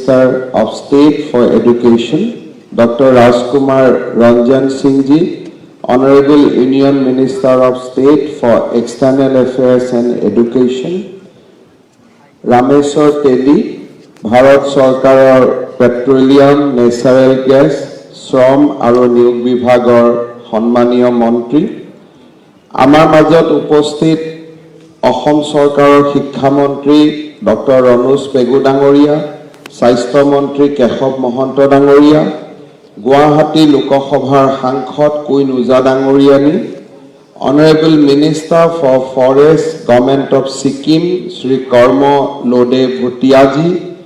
Minister of State for Education, Dr. Rajkumar Ranjan Singh Ji, Honorable Union Minister of State for External Affairs and Education, Rameshwar Teddy, Bharat Sarkarar Petroleum, Natural Gas, Shrom Aru Niyog Vibhagor Honmaniya Montri, Amar Majot Uposthit Ahom Sarkarar Shiksha Montri Dr. Ranuj Pegu Dangoria, Swaस्थ्य Montri Keshav Mohanto Dangoria, Guwahati Lokasabhar Sangsad Queen Uja Dangoriani, Honorable Minister for Forest, Government of Sikkim, Sri Karma Lode Bhutiaji.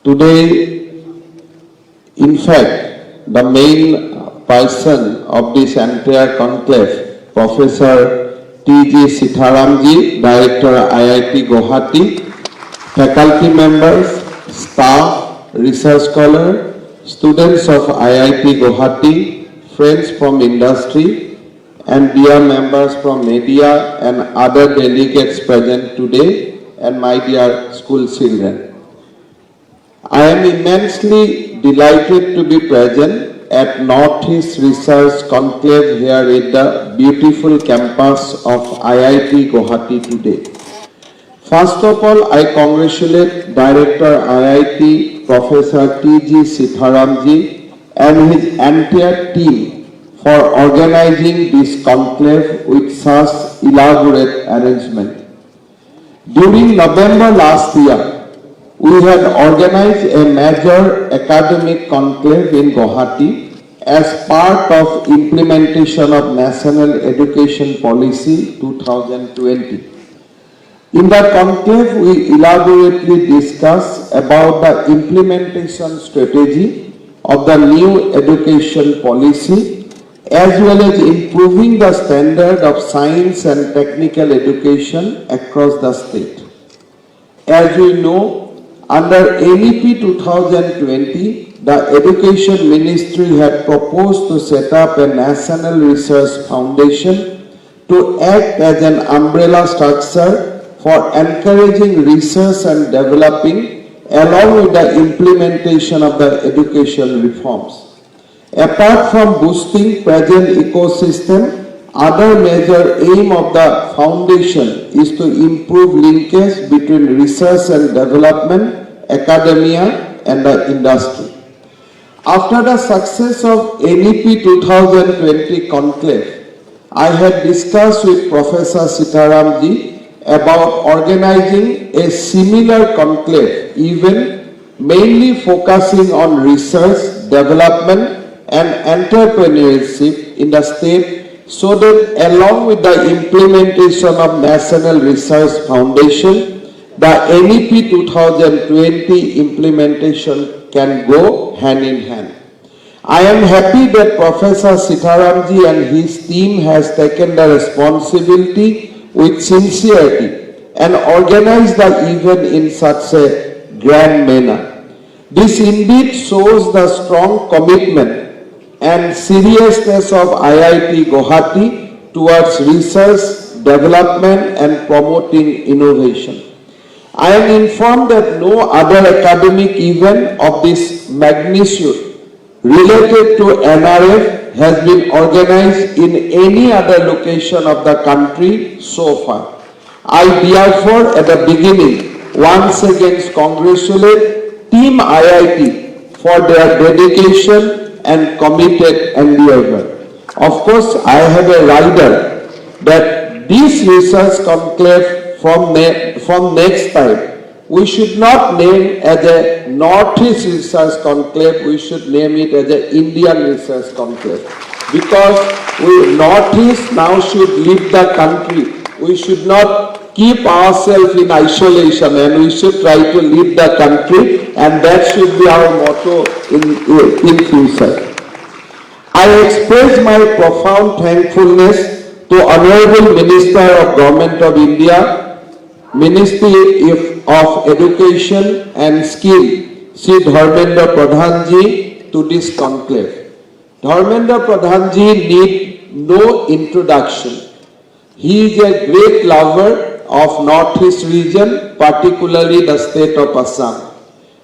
Today, in fact, the main person of this entire conclave, Professor T.G. Sitharamji, Director IIT Guwahati, faculty members, staff, research scholar, students of IIT Guwahati, friends from industry, and dear members from media and other delegates present today, and my dear school children. I am immensely delighted to be present at Northeast Research Conclave here at the beautiful campus of IIT Guwahati today. First of all, I congratulate Director IIT Professor T.G. Sitharamji and his entire team for organizing this conclave with such elaborate arrangement. During November last year, we had organized a major academic conclave in Guwahati as part of implementation of National Education Policy 2020. In the conclave, we elaborately discussed about the implementation strategy of the new education policy as well as improving the standard of science and technical education across the state. As we know, under NEP 2020, the Education Ministry had proposed to set up a National Research Foundation to act as an umbrella structure for encouraging research and developing along with the implementation of the education reforms. Apart from boosting present ecosystem, other major aim of the foundation is to improve linkage between research and development, academia and the industry. After the success of NEP 2020 conclave, I had discussed with Professor Sitharamji about organizing a similar conclave event mainly focusing on research, development and entrepreneurship in the state so that along with the implementation of National Research Foundation, the NEP 2020 implementation can go hand in hand. I am happy that Professor Sitharamji and his team has taken the responsibility with sincerity and organized the event in such a grand manner. This indeed shows the strong commitment and seriousness of IIT Guwahati towards research, development and promoting innovation. I am informed that no other academic event of this magnitude related to NRF has been organized in any other location of the country so far. I therefore at the beginning once again congratulate Team IIT for their dedication and committed endeavor. Of course, I have a rider that this research conclave from next time, we should not name as a Northeast Research Conclave, we should name it as an Indian Research Conclave. Because we Northeast now should lead the country. We should not keep ourselves in isolation and we should try to lead the country, and that should be our motto in future. I express my profound thankfulness to Honorable Minister of Government of India, Ministry of Education and Skill, Sri Dharmendra Pradhan Ji, to this conclave. Dharmendra Pradhan Ji need no introduction. He is a great lover of Northeast region, particularly the state of Assam.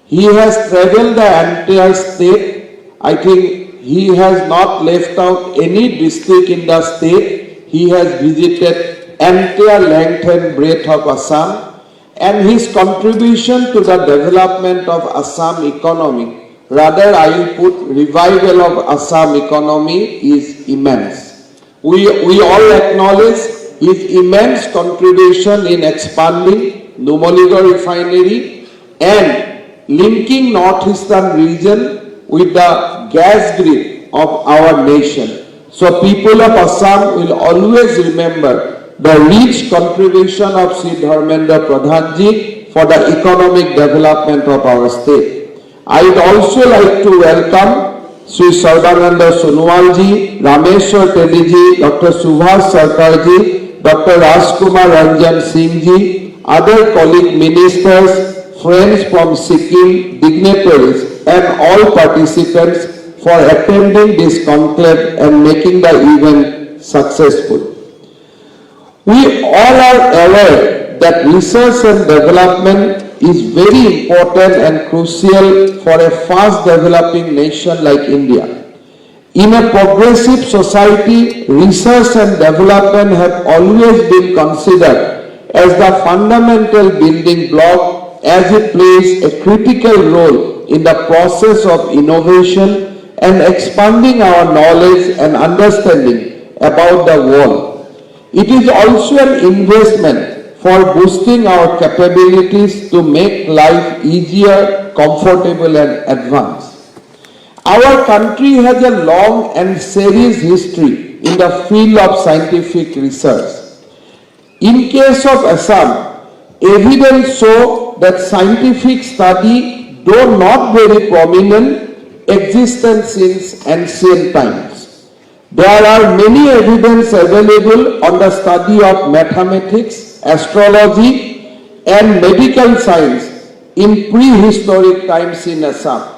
He has traveled the entire state. I think he has not left out any district in the state. He has visited entire length and breadth of Assam, and his contribution to the development of Assam economy, rather I will put revival of Assam economy, is immense. We all acknowledge his immense contribution in expanding Numaligarh refinery and linking northeastern region with the gas grid of our nation. So people of Assam will always remember the rich contribution of Sri Dharmendra Pradhan ji for the economic development of our state. I would also like to welcome Sri Sarbananda Sonowal ji, Rameshwar Teddy ji, Dr. Subhash Sarkar ji, Dr. Rajkumar Ranjan Singh ji, other colleague ministers, friends from Sikkim, dignitaries and all participants for attending this conclave and making the event successful. We all are aware that research and development is very important and crucial for a fast developing nation like India. In a progressive society, research and development have always been considered as the fundamental building block, as it plays a critical role in the process of innovation and expanding our knowledge and understanding about the world. It is also an investment for boosting our capabilities to make life easier, comfortable and advanced. Our country has a long and serious history in the field of scientific research. In case of Assam, evidence show that scientific study, though not very prominent, existed since ancient times. There are many evidence available on the study of mathematics, astrology and medical science in prehistoric times in Assam.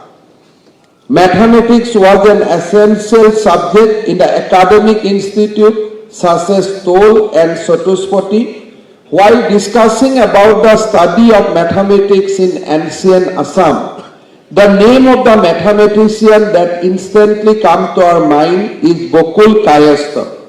Mathematics was an essential subject in the academic institute such as Tol and Chatuspati. While discussing about the study of mathematics in ancient Assam, the name of the mathematician that instantly comes to our mind is Gokul Kayastha.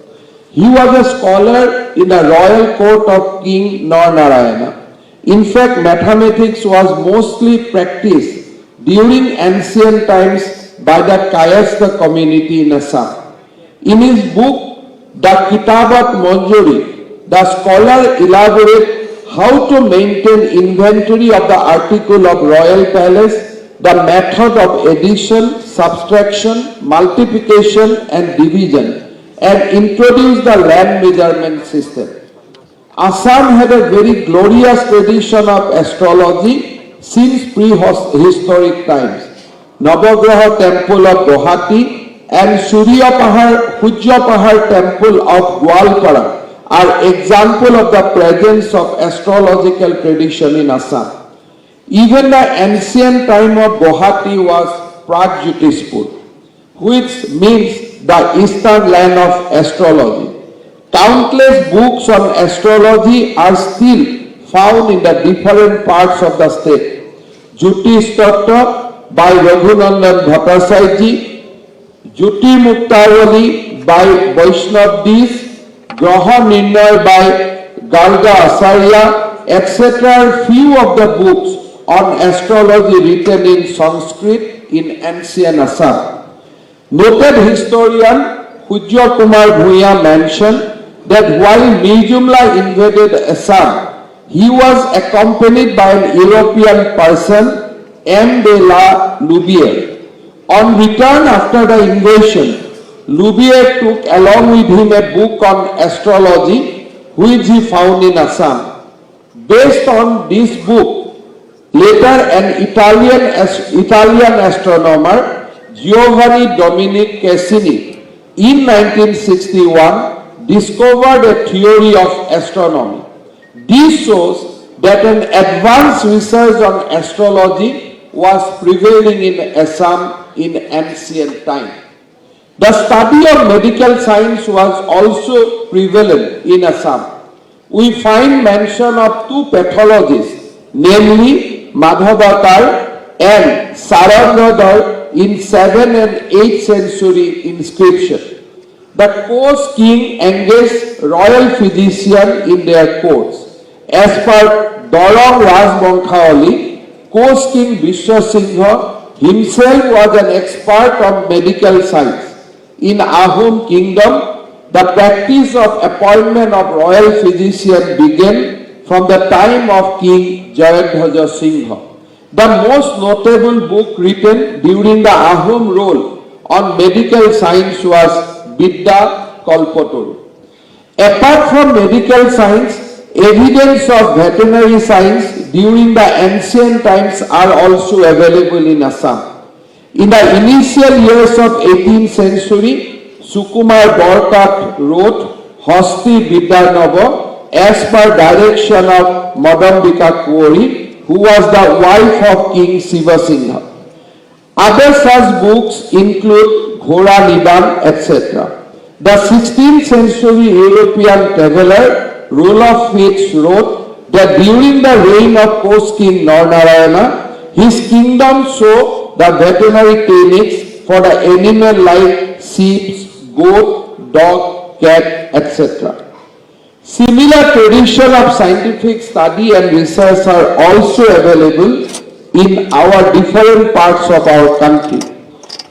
He was a scholar in the royal court of King Narayana. In fact, mathematics was mostly practiced during ancient times by the Kayastha community in Assam. In his book, The Kitabat Manjuri, the scholar elaborates how to maintain inventory of the article of royal palace, the method of addition, subtraction, multiplication and division, and introduce the land measurement system. Assam had a very glorious tradition of astrology since prehistoric times. Navagraha temple of Guwahati and Sujapahar temple of Gwalpara are example of the presence of astrological tradition in Assam. Even the ancient time of Guwahati was Pragjyotispur, which means the eastern land of astrology. Countless books on astrology are still found in the different parts of the state. Jyotish Tattva by Raghunandan Bhattacharya, Jyoti Muktawali by Vaishnav Dis, Graha Nirnay by Garga Acharya, etc. are few of the books on astrology written in Sanskrit in ancient Assam. Noted historian Pujya Kumar Bhuya mentioned that while Mijumla invaded Assam, he was accompanied by an European person, M. de la Louvière. On return after the invasion, Louvière took along with him a book on astrology which he found in Assam. Based on this book, later an Italian astronomer, Giovanni Dominic Cassini, in 1961 discovered a theory of astronomy. This shows that an advanced research on astrology was prevailing in Assam in ancient time. The study of medical science was also prevalent in Assam. we find mention of two pathologists, namely Madhavakar and Sarangradhar in 7th and 8th century inscription. The course king engaged royal physician in their courts. As per Dorong Rajbongshawali, course king Vishwasingha himself was an expert on medical science. In Ahom kingdom, the practice of appointment of royal physician began from the time of King Jayadhwaja Singha. The most notable book written during the Ahom rule on medical science was Vidya Kalpataru. Apart from medical science, evidence of veterinary science during the ancient times are also available in Assam. In the initial years of 18th century, Sukumar Borkat wrote Hosti Vidyanava as per direction of Madambika Kuori, who was the wife of King Shiva Singha. Other such books include Ghora Nidan, etc. The 16th century European traveller Roloff Fitz wrote that during the reign of post King Narayana, his kingdom saw the veterinary clinics for the animal like sheep, goat, dog, cat, etc. Similar tradition of scientific study and research are also available in our different parts of our country.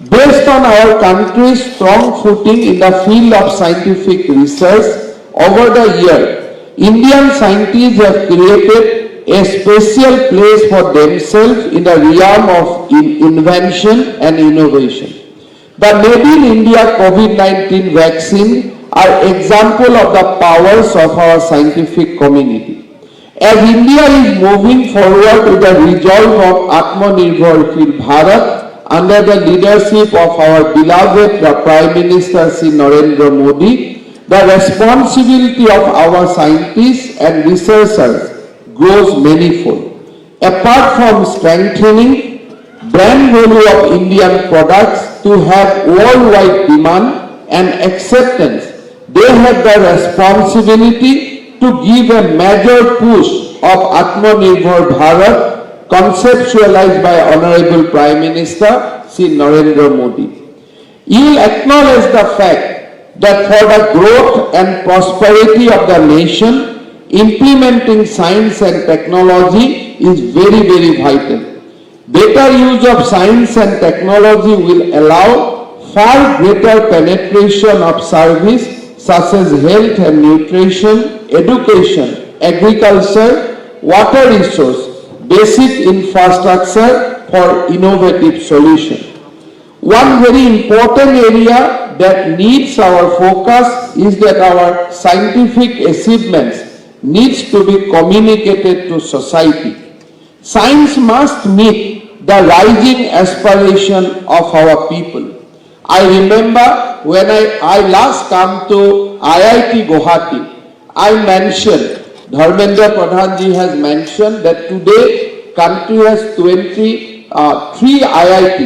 Based on our country's strong footing in the field of scientific research over the year, Indian scientists have created a special place for themselves in the realm of invention and innovation. The Made in India COVID-19 vaccine are example of the powers of our scientific community. As India is moving forward with the resolve of Atmanirbhar Bharat under the leadership of our beloved Prime Minister Sri Narendra Modi, the responsibility of our scientists and researchers grows manifold. Apart from strengthening brand value of Indian products to have worldwide demand and acceptance, they have the responsibility to give a major push of Atmanirbhar Bharat conceptualized by Honorable Prime Minister Sri Narendra Modi. You will acknowledge the fact that for the growth and prosperity of the nation, implementing science and technology is very, very vital. Better use of science and technology will allow far greater penetration of service such as health and nutrition, education, agriculture, water resource, basic infrastructure for innovative solutions. One very important area that needs our focus is that our scientific achievements needs to be communicated to society. Science must meet the rising aspiration of our people. I remember when I last come to IIT Guwahati, I mentioned, Dharmendra Pradhanji has mentioned that today country has 23 IIT.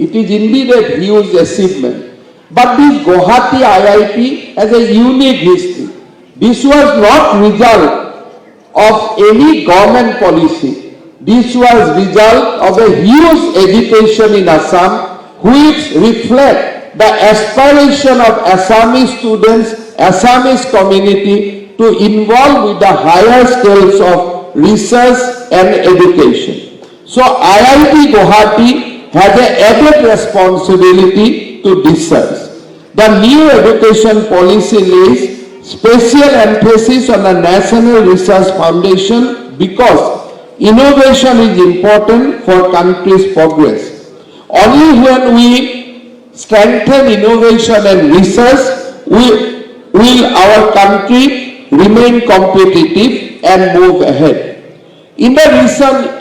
It is indeed a huge achievement. But this Guwahati IIT has a unique history. This was not result of any government policy. This was result of a huge education in Assam, which reflect the aspiration of Assamese students, Assamese community to involve with the higher scales of research and education. So IIT Guwahati has an added responsibility to research. The new education policy lays special emphasis on the National Research Foundation because innovation is important for country's progress. Only when we strengthen innovation and research will our country remain competitive and move ahead. In the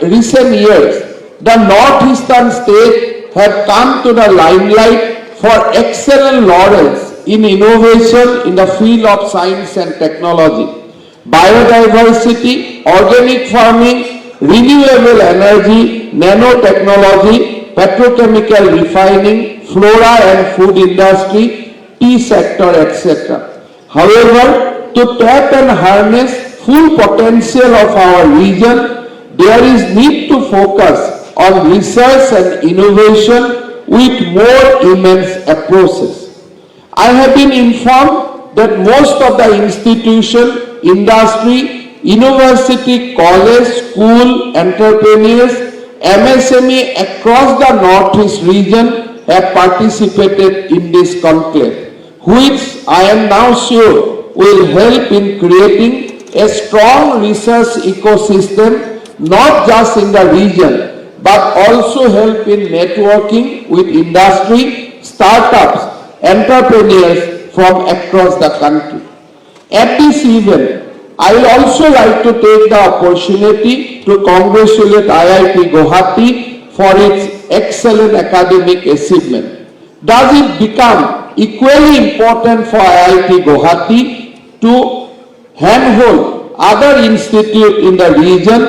recent years, the northeastern states have come to the limelight for excellent laurels in innovation in the field of science and technology, biodiversity, organic farming, renewable energy, nanotechnology, petrochemical refining, flora and food industry, tea sector, etc. However, to tap and harness full potential of our region, there is need to focus on research and innovation with more immense approaches. I have been informed that most of the institution, industry, university, college, school, entrepreneurs, MSME across the Northeast region have participated in this conclave, which I am now sure will help in creating a strong research ecosystem not just in the region but also help in networking with industry, startups, entrepreneurs from across the country. At this event, I would also like to take the opportunity to congratulate IIT Guwahati for its excellent academic achievement. Does it become equally important for IIT Guwahati to handhold other institutes in the region,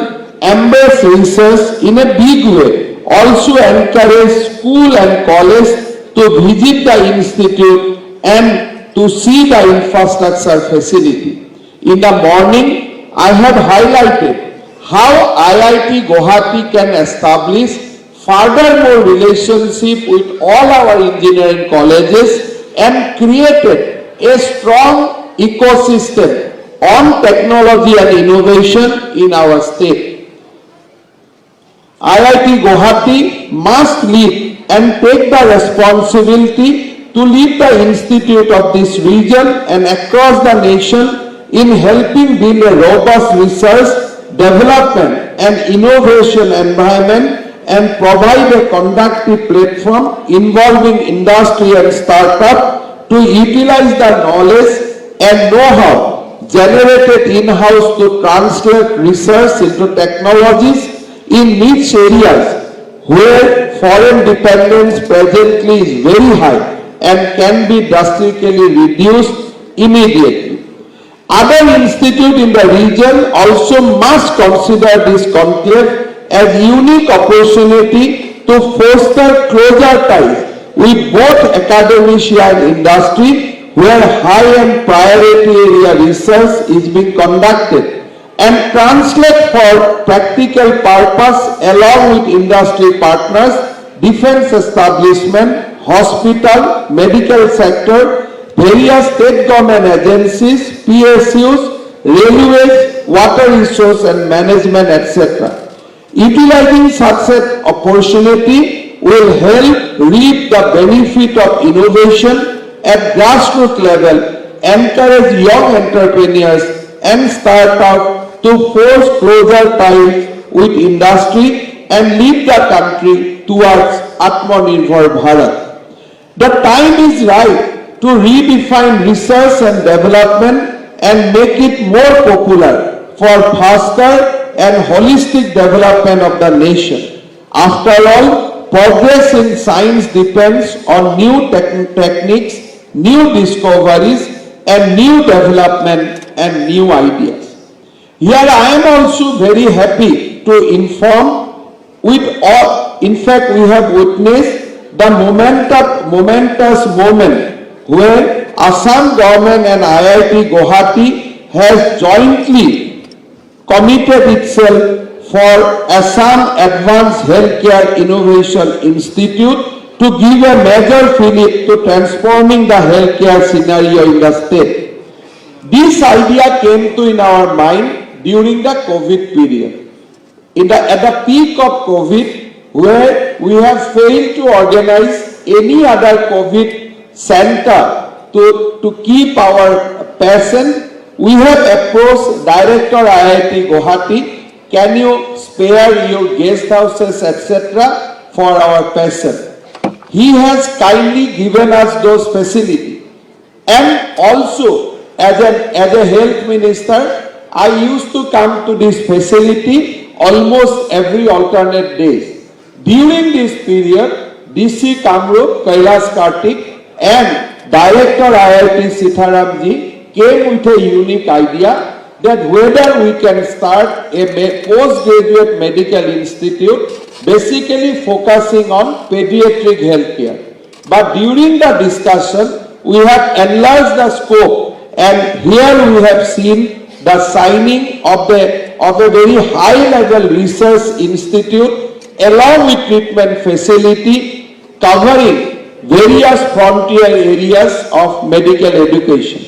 embrace research in a big way, also encourage school and college to visit the institute and to see the infrastructure facility. In the morning, I have highlighted how IIT Guwahati can establish furthermore relationship with all our engineering colleges and created a strong ecosystem on technology and innovation in our state. IIT Guwahati must lead and take the responsibility to lead the institute of this region and across the nation in helping build a robust research, development and innovation environment and provide a conducive platform involving industry and startup to utilize the knowledge and know-how generated in-house to translate research into technologies in niche areas where foreign dependence presently is very high and can be drastically reduced immediately. Other institutes in the region also must consider this conclave as a unique opportunity to foster closer ties with both academia and industry where high-end priority area research is being conducted and translate for practical purpose along with industry partners, defense establishment, hospital, medical sector, various state government agencies, PSUs, railways, water resource and management, etc. Utilizing such an opportunity will help reap the benefit of innovation at grassroots level, encourage young entrepreneurs and startups to forge closer ties with industry and lead the country towards Atmanirbhar Bharat. The time is right to redefine research and development and make it more popular for faster and holistic development of the nation. After all, progress in science depends on new techniques, new discoveries, and new development and new ideas. Here I am also very happy to inform with all, in fact we have witnessed the momentous moment where Assam government and IIT Guwahati has jointly committed itself for Assam Advanced Healthcare Innovation Institute to give a major fillip to transforming the healthcare scenario in the state. This idea came to in our mind during the COVID period. At the peak of COVID, where we have failed to organize any other COVID center to keep our patient, we have approached Director IIT Guwahati, can you spare your guest houses etc. for our patient? He has kindly given us those facilities. And also, as a health minister, I used to come to this facility almost every alternate days. During this period, DC Kamrup, Kailash Kartik, and Director IIT Sitharamji came with a unique idea that whether we can start a postgraduate medical institute basically focusing on pediatric healthcare. But during the discussion, we have enlarged the scope and here we have seen the signing of a very high-level research institute along with treatment facility covering various frontier areas of medical education.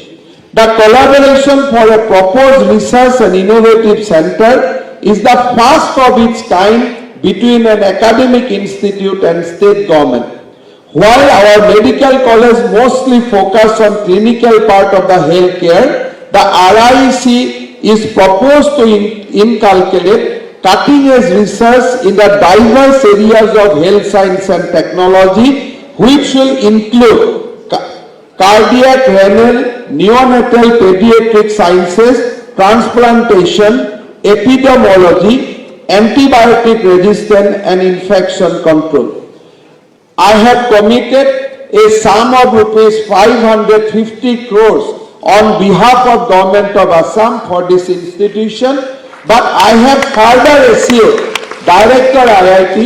The collaboration for a proposed research and innovative center is the first of its kind between an academic institute and state government. While our medical college mostly focus on clinical part of the healthcare, the RIC is proposed to inculcate cutting-edge research in the diverse areas of health science and technology, which will include cardiac, renal, neonatal pediatric sciences, transplantation, epidemiology, antibiotic resistance and infection control. I have committed a sum of rupees 550 crores on behalf of Government of Assam for this institution, but I have further assured Director IIT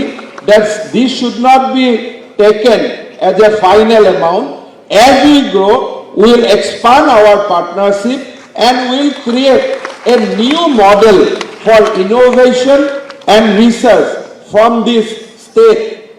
that this should not be taken as a final amount. As we grow, we will expand our partnership and we will create a new model for innovation and research from this state.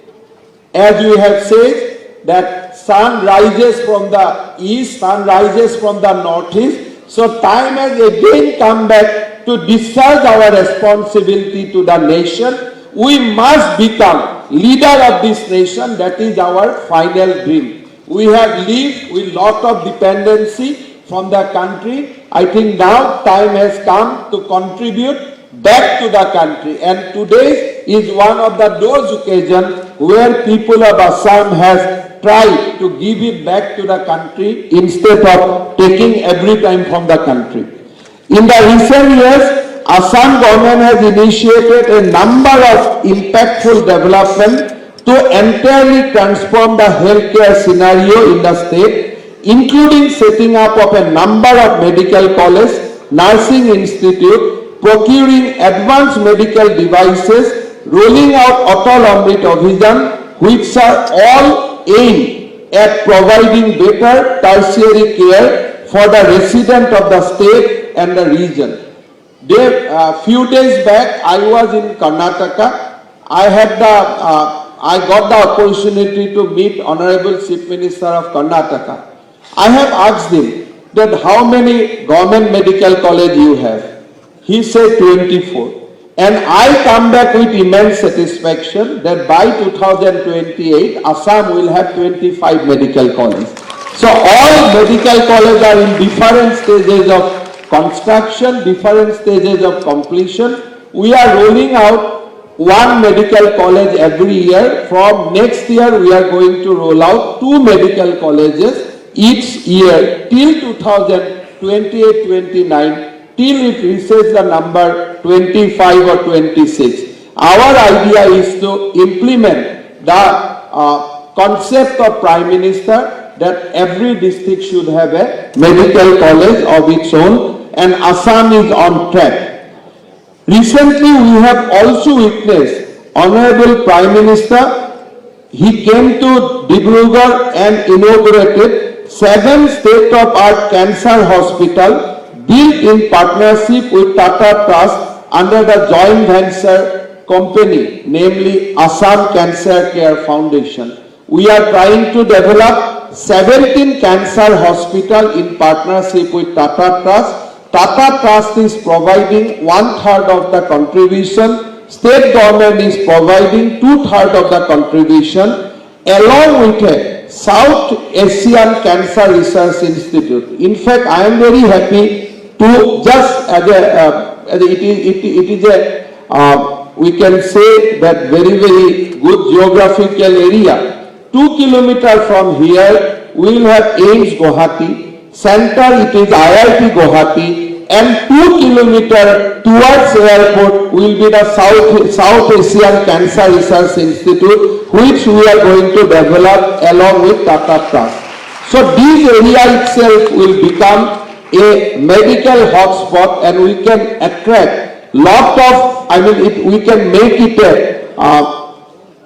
As we have said, that sun rises from the east, sun rises from the northeast. So time has again come back to discharge our responsibility to the nation. We must become leader of this nation. That is our final dream. We have lived with lot of dependency from the country. I think now time has come to contribute back to the country, and today is one of those occasions where people of Assam has tried to give it back to the country instead of taking every time from the country. In the recent years, Assam government has initiated a number of impactful developments to entirely transform the healthcare scenario in the state, including setting up of a number of medical colleges, nursing institute, procuring advanced medical devices, rolling out Atal Amrit Abhijan, which are all aimed at providing better tertiary care for the resident of the state and the region. Few days back, I was in Karnataka. I got the opportunity to meet Honorable Chief Minister of Karnataka. I have asked him that how many government medical college you have. He said 24. And I come back with immense satisfaction that by 2028, Assam will have 25 medical colleges. So all medical colleges are in different stages of construction, different stages of completion. We are rolling out one medical college every year. From next year, we are going to roll out 2 medical colleges each year till 2028-29. Till it reaches the number 25 or 26. Our idea is to implement the concept of Prime Minister that every district should have a medical college of its own, and Assam is on track. Recently, we have also witnessed Honorable Prime Minister. He came to Dibrugarh and inaugurated 7 state-of-the-art cancer hospital built in partnership with Tata Trust under the joint venture company, namely Assam Cancer Care Foundation. We are trying to develop 17 cancer hospitals in partnership with Tata Trust. Tata Trust is providing 1/3 of the contribution. State government is providing 2/3 of the contribution, along with a South Asian Cancer Research Institute. In fact, I am very happy to just we can say that very good geographical area. 2 kilometers from here, we will have AIIMS Guwahati. Center, it is IIT Guwahati. And 2 kilometers towards airport will be the South Asian Cancer Research Institute, which we are going to develop along with Tata Trust. So this area itself will become a medical hotspot, and we can attract lot of, we can make it a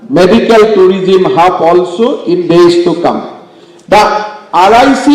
medical tourism hub also in days to come. The RIC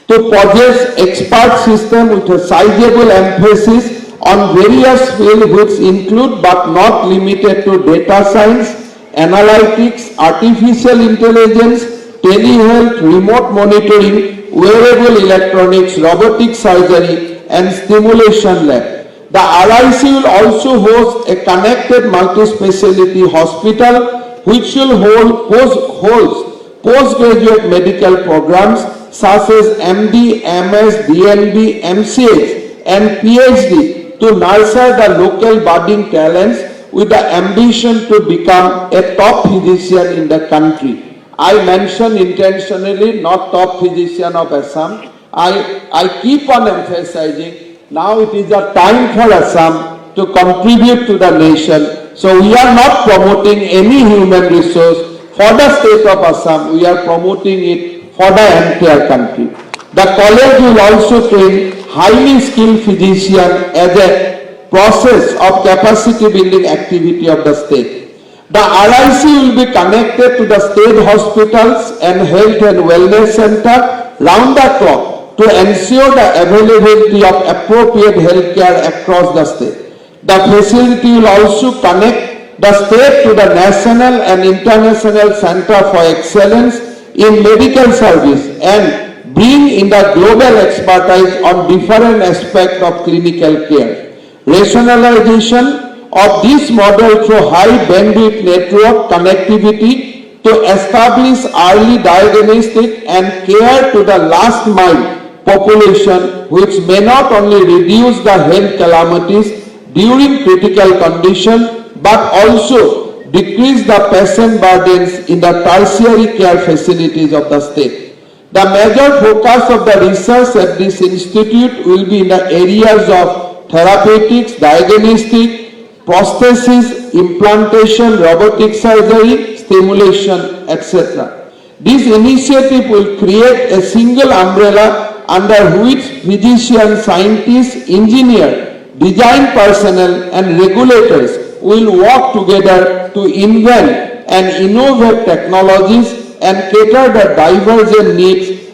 to possess expert system with a sizable emphasis on various fields which include but not limited to data science, analytics, artificial intelligence, telehealth, remote monitoring, wearable electronics, robotic surgery and stimulation lab. The RIC will also host a connected multi-speciality hospital which will holds postgraduate medical programs such as MD, MS, DNB, MCH and PhD to nurture the local budding talents with the ambition to become a top physician in the country. I mention intentionally not top physician of Assam. I keep on emphasizing now it is a time for Assam to contribute to the nation. So we are not promoting any human resource for the state of Assam. We are promoting it for the entire country. The college will also train highly skilled physicians as a process of capacity building activity of the state. The RIC will be connected to the state hospitals and health and wellness center round the clock to ensure the availability of appropriate health care across the state. The facility will also connect the state to the national and international center for excellence in medical service and bring in the global expertise on different aspects of clinical care. Rationalization of this model through high bandwidth network connectivity to establish early diagnostic and care to the last mile population, which may not only reduce the health calamities during critical condition but also decrease the patient burdens in the tertiary care facilities of the state. The major focus of the research at this institute will be in the areas of therapeutics, diagnostic, prosthesis, implantation, robotic surgery, stimulation, etc. This initiative will create a single umbrella under which physicians, scientists, engineers, design personnel and regulators will work together to invent and innovate technologies and cater the divergent needs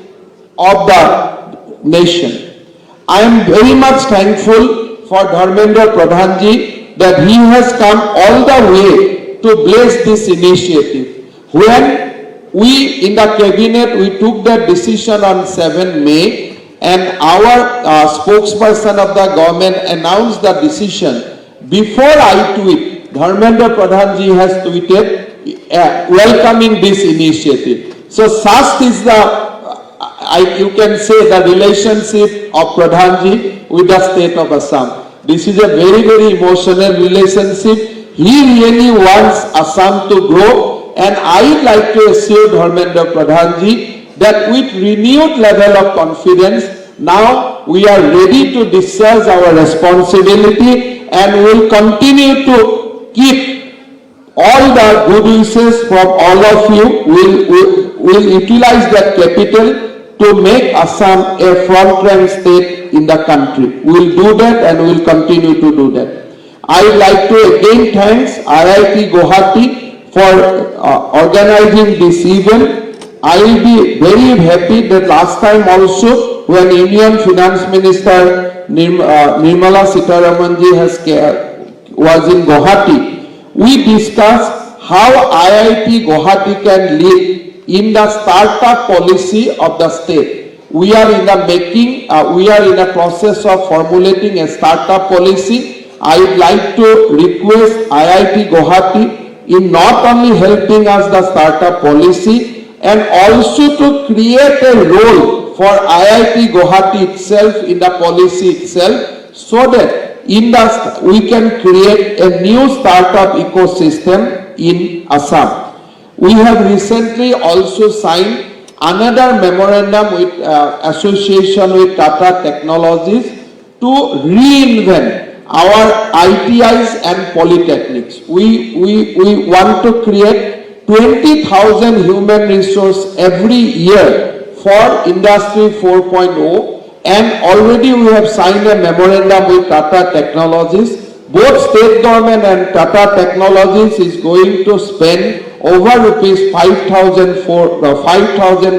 of the nation. I am very much thankful for Dharmendra Pradhanji that he has come all the way to bless this initiative. When we in the cabinet, we took that decision on 7 May and our spokesperson of the government announced the decision. Before I tweet, Dharmendra Pradhanji has tweeted welcoming this initiative. So such is the, you can say, the relationship of Pradhanji with the state of Assam. This is a very, very emotional relationship. He really wants Assam to grow. And I would like to assure Dharmendra Pradhanji that with renewed level of confidence, now we are ready to discharge our responsibility and will continue to keep all the good wishes from all of you. We'll utilize that capital to make Assam a front-rank state in the country. We'll do that and we'll continue to do that. I would like to again thanks IIT Guwahati for organizing this event. I will be very happy that last time also when Union Finance Minister Nirmala Sitharamanji was in Guwahati, we discussed how IIT Guwahati can lead in the startup policy of the state. We are in the making, we are in a process of formulating a startup policy. I would like to request IIT Guwahati in not only helping us the startup policy and also to create a role for IIT Guwahati itself in the policy itself so that we can create a new startup ecosystem in Assam. We have recently also signed another memorandum with association with Tata Technologies to reinvent our ITIs and polytechnics. We want to create 20,000 human resource every year for Industry 4.0 and already we have signed a memorandum with Tata Technologies. Both state government and Tata Technologies is going to spend over rupees 5,000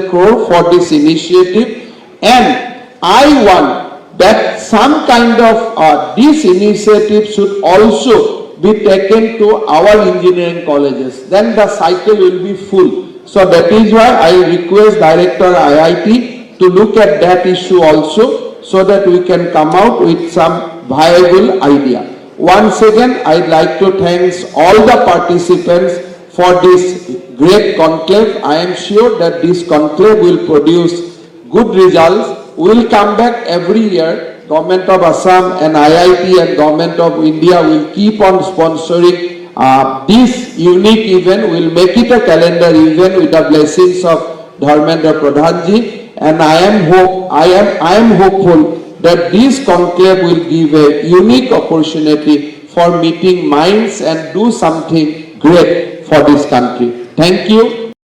crore for this initiative And I want that some kind of this initiative should also be taken to our engineering colleges. Then the cycle will be full. So that is why I request Director IIT to look at that issue also, so that we can come out with some viable idea. Once again, I'd like to thank all the participants for this great conclave. I am sure that this conclave will produce good results. We will come back every year. Government of Assam and IIT and Government of India will keep on sponsoring this unique event. We will make it a calendar event with the blessings of Dharmendra Pradhanji. And I am hopeful that this conclave will give a unique opportunity for meeting minds and do something great for this country. Thank you.